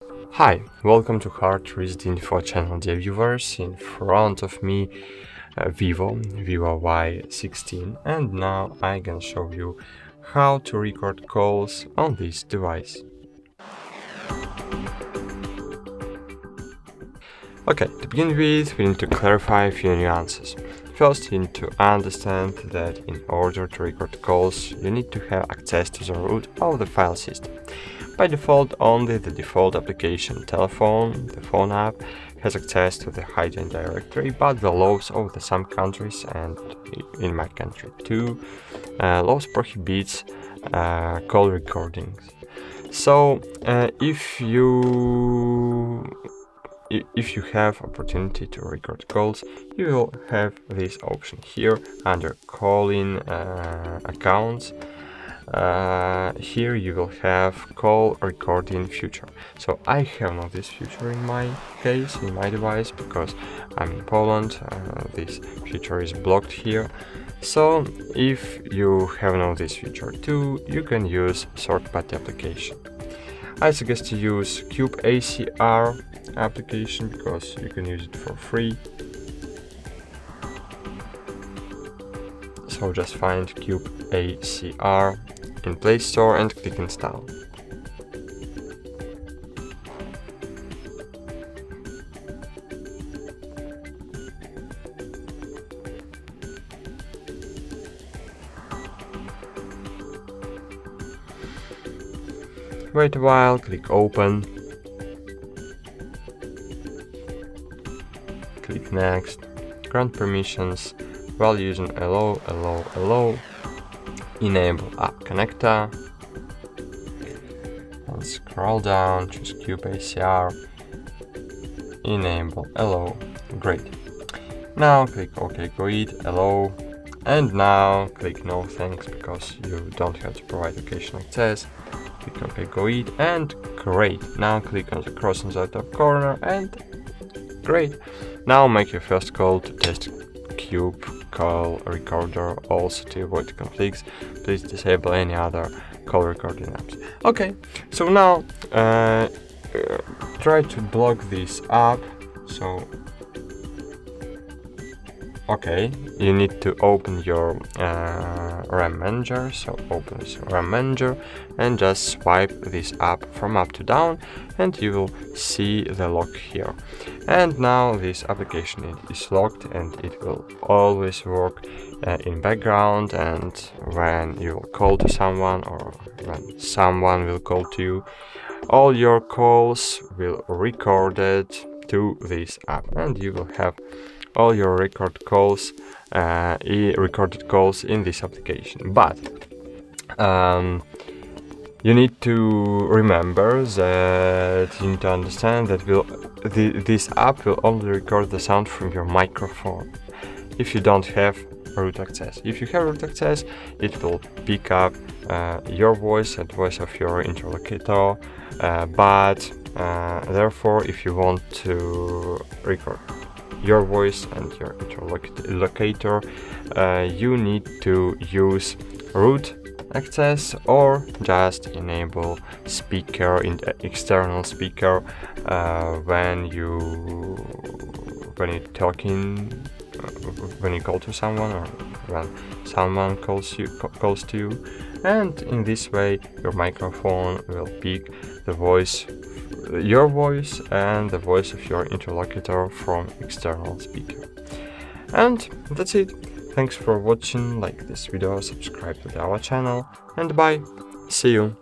Hi, welcome to HardReset.Info channel, dear viewers. In front of me VIVO Y16, and now I can show you how to record calls on this device. Okay, to begin with, we need to clarify a few nuances. First, you need to understand that in order to record calls, you need to have access to the root of the file system. By default, only the default application telephone, the phone app, has access to the hidden directory, but the laws of some countries, and in my country too, laws prohibits call recordings. So if you have opportunity to record calls, you will have this option here under calling accounts. Here you will have call recording feature. So I have not this feature in my case, in my device, because I'm in Poland. This feature is blocked here. So if you have not this feature too, you can use third-party application. I suggest to use Cube ACR application because you can use it for free. So just find Cube ACR in Play Store and click install. Wait a while, click open, click next, grant permissions while using allow, enable app connector, and scroll down, choose Cube ACR, enable allow. Great. Now click OK, go it, allow, and now click no thanks because you don't have to provide location access. Click OK, go it, and great. Now click on the cross in the top corner, and great. Now make your first call to test Cube call recorder. Also, to avoid conflicts, please disable any other call recording apps. Okay, so now try to block this app. So okay, you need to open your RAM manager. So open this RAM manager and just swipe this app from up to down, and you will see the lock here. And now this application is locked, and it will always work in background. And when you will call to someone, or when someone will call to you, all your calls will recorded to this app, and you will have all your recorded calls in this application. But you need to remember that you need to understand that this app will only record the sound from your microphone if you don't have root access. If you have root access, it will pick up your voice and voice of your interlocutor, but therefore if you want to record your voice and your interlocutor, you need to use root access or just enable speaker in the external speaker when you call to someone, or when someone calls to you, and in this way your microphone will pick the voice, your voice, and the voice of your interlocutor from external speaker. And that's it. Thanks for watching. Like this video, subscribe to our channel, and bye. See you.